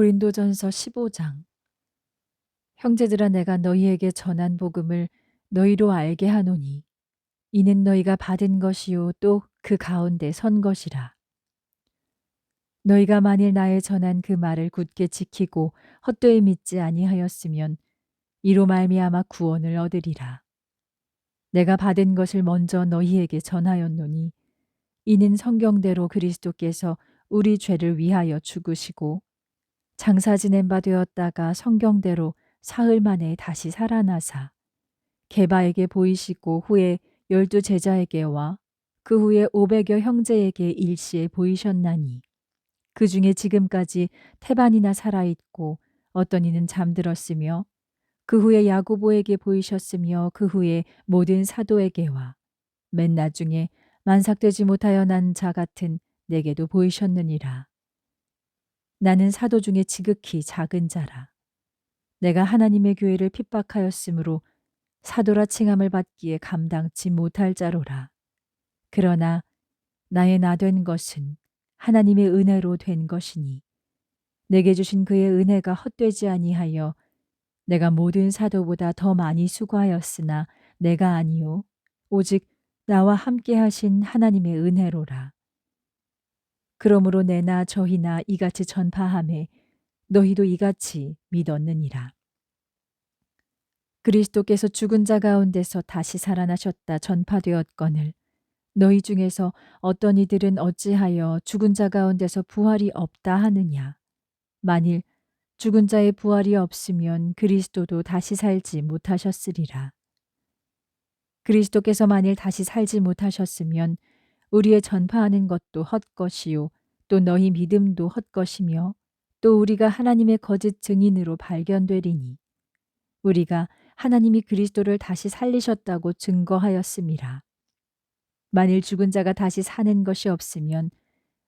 고린도전서 15장. 형제들아, 내가 너희에게 전한 복음을 너희로 알게 하노니 이는 너희가 받은 것이요 또 그 가운데 선 것이라. 너희가 만일 나의 전한 그 말을 굳게 지키고 헛되이 믿지 아니하였으면 이로 말미암아 구원을 얻으리라. 내가 받은 것을 먼저 너희에게 전하였노니 이는 성경대로 그리스도께서 우리 죄를 위하여 죽으시고 장사 지낸 바 되었다가 성경대로 사흘 만에 다시 살아나사 게바에게 보이시고 후에 12 제자에게와 그 후에 500여 형제에게 일시에 보이셨나니 그 중에 지금까지 태반이나 살아있고 어떤 이는 잠들었으며 그 후에 야고보에게 보이셨으며 그 후에 모든 사도에게와 맨 나중에 만삭되지 못하여 난 자 같은 내게도 보이셨느니라. 나는 사도 중에 지극히 작은 자라. 내가 하나님의 교회를 핍박하였으므로 사도라 칭함을 받기에 감당치 못할 자로라. 그러나 나의 나 된 것은 하나님의 은혜로 된 것이니 내게 주신 그의 은혜가 헛되지 아니하여 내가 모든 사도보다 더 많이 수고하였으나 내가 아니요 오직 나와 함께 하신 하나님의 은혜로라. 그러므로 내나 저희나 이같이 전파하매 너희도 이같이 믿었느니라. 그리스도께서 죽은 자 가운데서 다시 살아나셨다 전파되었거늘 너희 중에서 어떤 이들은 어찌하여 죽은 자 가운데서 부활이 없다 하느냐. 만일 죽은 자의 부활이 없으면 그리스도도 다시 살지 못하셨으리라. 그리스도께서 만일 다시 살지 못하셨으면 우리의 전파하는 것도 헛것이요 또 너희 믿음도 헛것이며 또 우리가 하나님의 거짓 증인으로 발견되리니 우리가 하나님이 그리스도를 다시 살리셨다고 증거하였음이라. 만일 죽은 자가 다시 사는 것이 없으면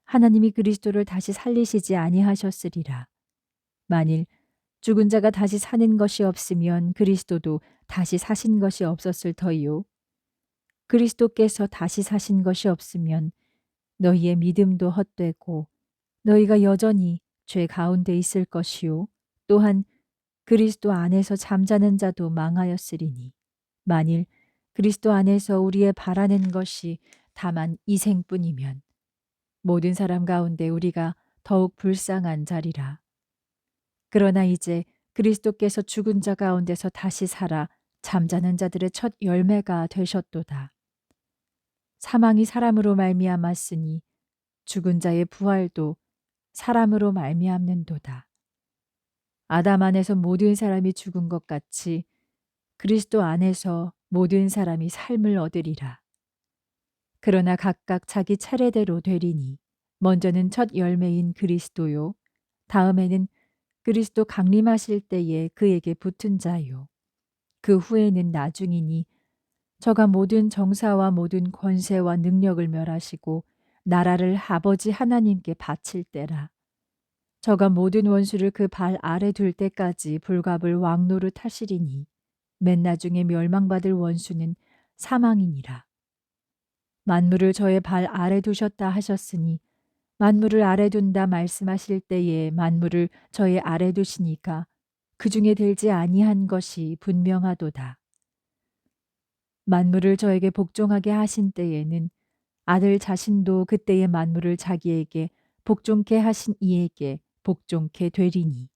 하나님이 그리스도를 다시 살리시지 아니하셨으리라. 만일 죽은 자가 다시 사는 것이 없으면 그리스도도 다시 사신 것이 없었을 터이요. 그리스도께서 다시 사신 것이 없으면 너희의 믿음도 헛되고 너희가 여전히 죄 가운데 있을 것이요. 또한 그리스도 안에서 잠자는 자도 망하였으리니 만일 그리스도 안에서 우리의 바라는 것이 다만 이 생뿐이면 모든 사람 가운데 우리가 더욱 불쌍한 자리라. 그러나 이제 그리스도께서 죽은 자 가운데서 다시 살아 잠자는 자들의 첫 열매가 되셨도다. 사망이 사람으로 말미암았으니 죽은 자의 부활도 사람으로 말미암는도다. 아담 안에서 모든 사람이 죽은 것 같이 그리스도 안에서 모든 사람이 삶을 얻으리라. 그러나 각각 자기 차례대로 되리니 먼저는 첫 열매인 그리스도요 다음에는 그리스도 강림하실 때에 그에게 붙은 자요 그 후에는 나중이니 저가 모든 정사와 모든 권세와 능력을 멸하시고 나라를 아버지 하나님께 바칠 때라. 저가 모든 원수를 그 발 아래 둘 때까지 불갑을 왕노릇 하시리니 맨 나중에 멸망받을 원수는 사망이니라. 만물을 저의 발 아래 두셨다 하셨으니 만물을 아래 둔다 말씀하실 때에 만물을 저의 아래 두시니까 그 중에 들지 아니한 것이 분명하도다. 만물을 저에게 복종하게 하신 때에는 아들 자신도 그때의 만물을 자기에게 복종케 하신 이에게 복종케 되리니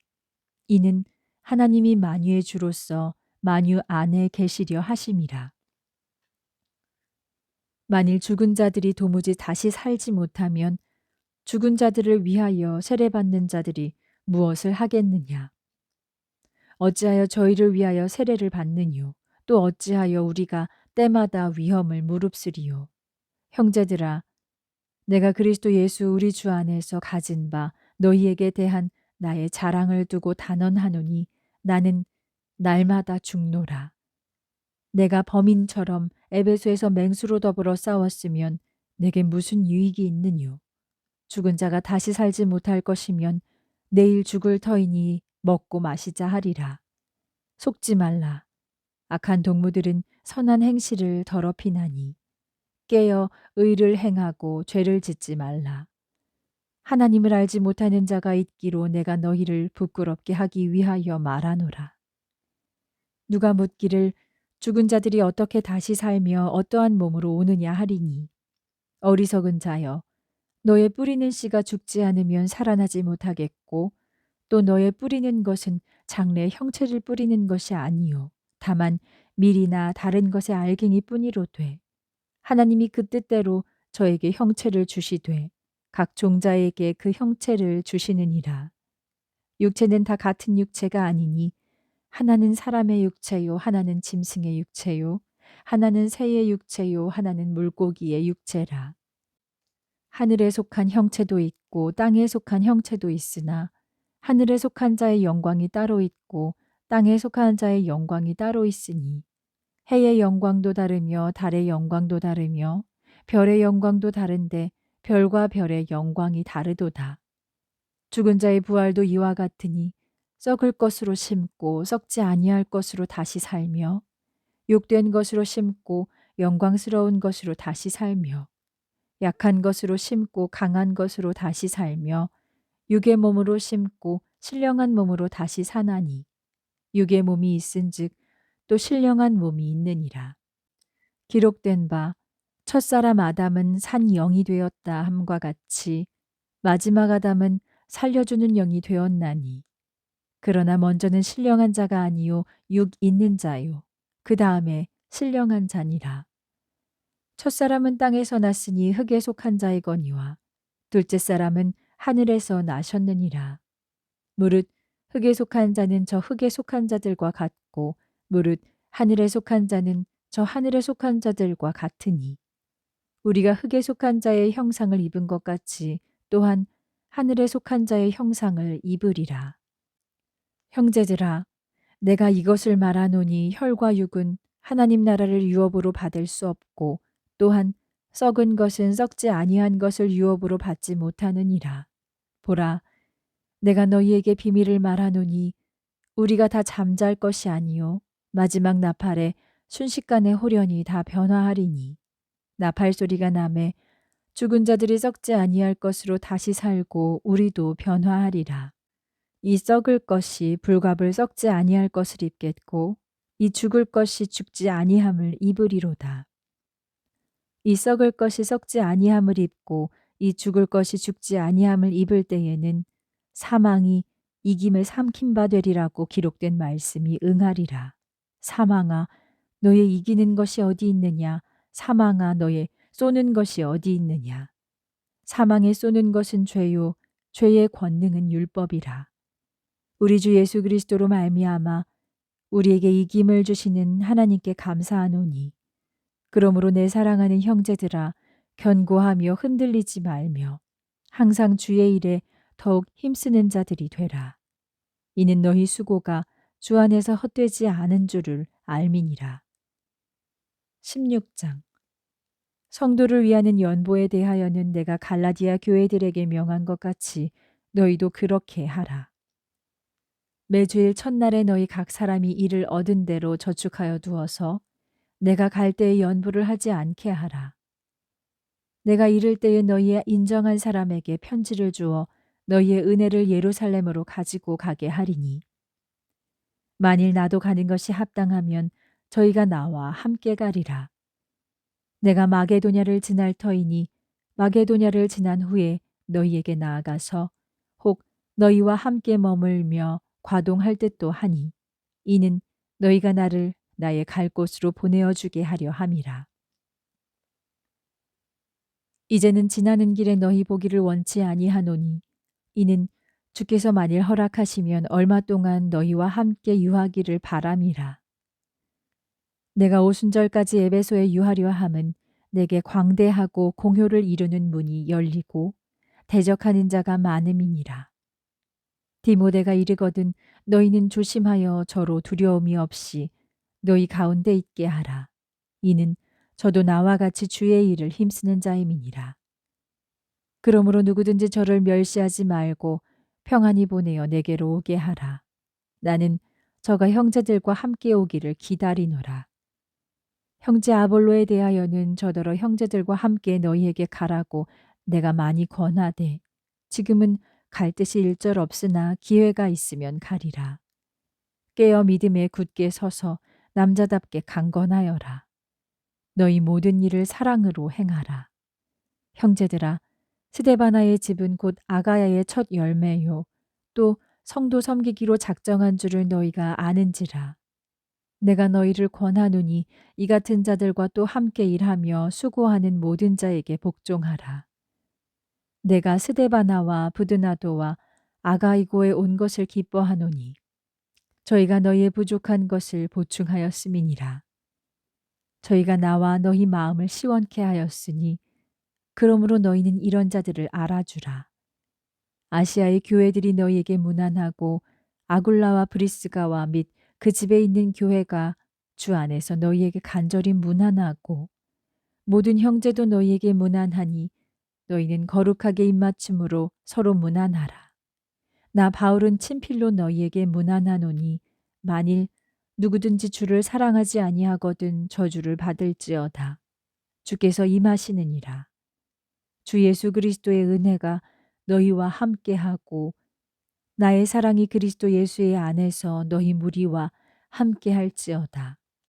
이는 하나님이 만유의 주로서 만유 안에 계시려 하심이라. 만일 죽은 자들이 도무지 다시 살지 못하면 죽은 자들을 위하여 세례받는 자들이 무엇을 하겠느냐? 어찌하여 저희를 위하여 세례를 받느뇨? 또 어찌하여 우리가 때마다 위험을 무릅쓰리요? 형제들아, 내가 그리스도 예수 우리 주 안에서 가진 바 너희에게 대한 나의 자랑을 두고 단언하노니 나는 날마다 죽노라. 내가 범인처럼 에베소에서 맹수로 더불어 싸웠으면 내게 무슨 유익이 있느뇨? 죽은 자가 다시 살지 못할 것이면 내일 죽을 터이니 먹고 마시자 하리라. 속지 말라. 악한 동무들은 선한 행실을 더럽히나니 깨어 의를 행하고 죄를 짓지 말라. 하나님을 알지 못하는 자가 있기로 내가 너희를 부끄럽게 하기 위하여 말하노라. 누가 묻기를 죽은 자들이 어떻게 다시 살며 어떠한 몸으로 오느냐 하리니, 어리석은 자여, 너의 뿌리는 씨가 죽지 않으면 살아나지 못하겠고, 또 너의 뿌리는 것은 장래 형체를 뿌리는 것이 아니요 다만 밀이나 다른 것의 알갱이 뿐이로되, 하나님이 그 뜻대로 저에게 형체를 주시되 각 종자에게 그 형체를 주시느니라. 육체는 다 같은 육체가 아니니 하나는 사람의 육체요 하나는 짐승의 육체요 하나는 새의 육체요 하나는 물고기의 육체라. 하늘에 속한 형체도 있고 땅에 속한 형체도 있으나 하늘에 속한 자의 영광이 따로 있고 땅에 속한 자의 영광이 따로 있으니, 해의 영광도 다르며 달의 영광도 다르며 별의 영광도 다른데 별과 별의 영광이 다르도다. 죽은 자의 부활도 이와 같으니 썩을 것으로 심고 썩지 아니할 것으로 다시 살며, 욕된 것으로 심고 영광스러운 것으로 다시 살며, 약한 것으로 심고 강한 것으로 다시 살며, 육의 몸으로 심고 신령한 몸으로 다시 사나니, 육의 몸이 있은즉 또 신령한 몸이 있느니라. 기록된 바 첫사람 아담은 산 영이 되었다 함과 같이 마지막 아담은 살려주는 영이 되었나니, 그러나 먼저는 신령한 자가 아니요 육 있는 자요 그 다음에 신령한 자니라. 첫사람은 땅에서 났으니 흙에 속한 자이거니와 둘째 사람은 하늘에서 나셨느니라. 무릇 흙에 속한 자는 저 흙에 속한 자들과 같고 무릇 하늘에 속한 자는 저 하늘에 속한 자들과 같으니, 우리가 흙에 속한 자의 형상을 입은 것 같이 또한 하늘에 속한 자의 형상을 입으리라. 형제들아, 내가 이것을 말하노니 혈과 육은 하나님 나라를 유업으로 받을 수 없고 또한 썩은 것은 썩지 아니한 것을 유업으로 받지 못하느니라. 보라, 내가 너희에게 비밀을 말하노니 우리가 다 잠잘 것이 아니요 마지막 나팔에 순식간에 호련히 다 변화하리니, 나팔 소리가 나매 죽은 자들이 썩지 아니할 것으로 다시 살고 우리도 변화하리라. 이 썩을 것이 불갑을 썩지 아니할 것을 입겠고 이 죽을 것이 죽지 아니함을 입으리로다. 이 썩을 것이 썩지 아니함을 입고 이 죽을 것이 죽지 아니함을 입을 때에는 사망이 이김을 삼킨 바 되리라고 기록된 말씀이 응하리라. 사망아, 너의 이기는 것이 어디 있느냐? 사망아, 너의 쏘는 것이 어디 있느냐? 사망에 쏘는 것은 죄요 죄의 권능은 율법이라. 우리 주 예수 그리스도로 말미암아 우리에게 이김을 주시는 하나님께 감사하노니, 그러므로 내 사랑하는 형제들아, 견고하며 흔들리지 말며 항상 주의 일에 더욱 힘쓰는 자들이 되라. 이는 너희 수고가 주 안에서 헛되지 않은 줄을 알미니라. 16장. 성도를 위하는 연보에 대하여는 내가 갈라디아 교회들에게 명한 것 같이 너희도 그렇게 하라. 매주일 첫날에 너희 각 사람이 이를 얻은 대로 저축하여 두어서 내가 갈 때에 연부를 하지 않게 하라. 내가 이를 때에 너희의 인정한 사람에게 편지를 주어 너희의 은혜를 예루살렘으로 가지고 가게 하리니, 만일 나도 가는 것이 합당하면 저희가 나와 함께 가리라. 내가 마게도냐를 지날 터이니 마게도냐를 지난 후에 너희에게 나아가서 혹 너희와 함께 머물며 과동할 듯도 하니, 이는 너희가 나를 나의 갈 곳으로 보내어 주게 하려 함이라. 이제는 지나는 길에 너희 보기를 원치 아니하노니, 이는 주께서 만일 허락하시면 얼마 동안 너희와 함께 유하기를 바람이라. 내가 오순절까지 에베소에 유하려 함은 내게 광대하고 공효를 이루는 문이 열리고 대적하는 자가 많음이니라. 디모데가 이르거든 너희는 조심하여 저로 두려움이 없이 너희 가운데 있게 하라. 이는 저도 나와 같이 주의 일을 힘쓰는 자임이니라. 그러므로 누구든지 저를 멸시하지 말고 평안히 보내어 내게로 오게 하라. 나는 저가 형제들과 함께 오기를 기다리노라. 형제 아볼로에 대하여는 저더러 형제들과 함께 너희에게 가라고 내가 많이 권하되, 지금은 갈 뜻이 일절없으나 기회가 있으면 가리라. 깨어 믿음에 굳게 서서 남자답게 강건하여라. 너희 모든 일을 사랑으로 행하라. 형제들아, 스데바나의 집은 곧 아가야의 첫 열매요. 또 성도 섬기기로 작정한 줄을 너희가 아는지라. 내가 너희를 권하노니 이 같은 자들과 또 함께 일하며 수고하는 모든 자에게 복종하라. 내가 스데바나와 부드나도와 아가이고에 온 것을 기뻐하노니 저희가 너희의 부족한 것을 보충하였음이니라. 저희가 나와 너희 마음을 시원케 하였으니 그러므로 너희는 이런 자들을 알아주라. 아시아의 교회들이 너희에게 무난하고 아굴라와 브리스가와 및 그 집에 있는 교회가 주 안에서 너희에게 간절히 무난하고 모든 형제도 너희에게 무난하니 너희는 거룩하게 입맞춤으로 서로 무난하라. 나 바울은 친필로 너희에게 무난하노니 만일 누구든지 주를 사랑하지 아니하거든 저주를 받을지어다. 주께서 임하시느니라. 주 예수 그리스도의 은혜가 너희와 함께하고 나의 사랑이 그리스도 예수의 안에서 너희 무리와 함께할지어다.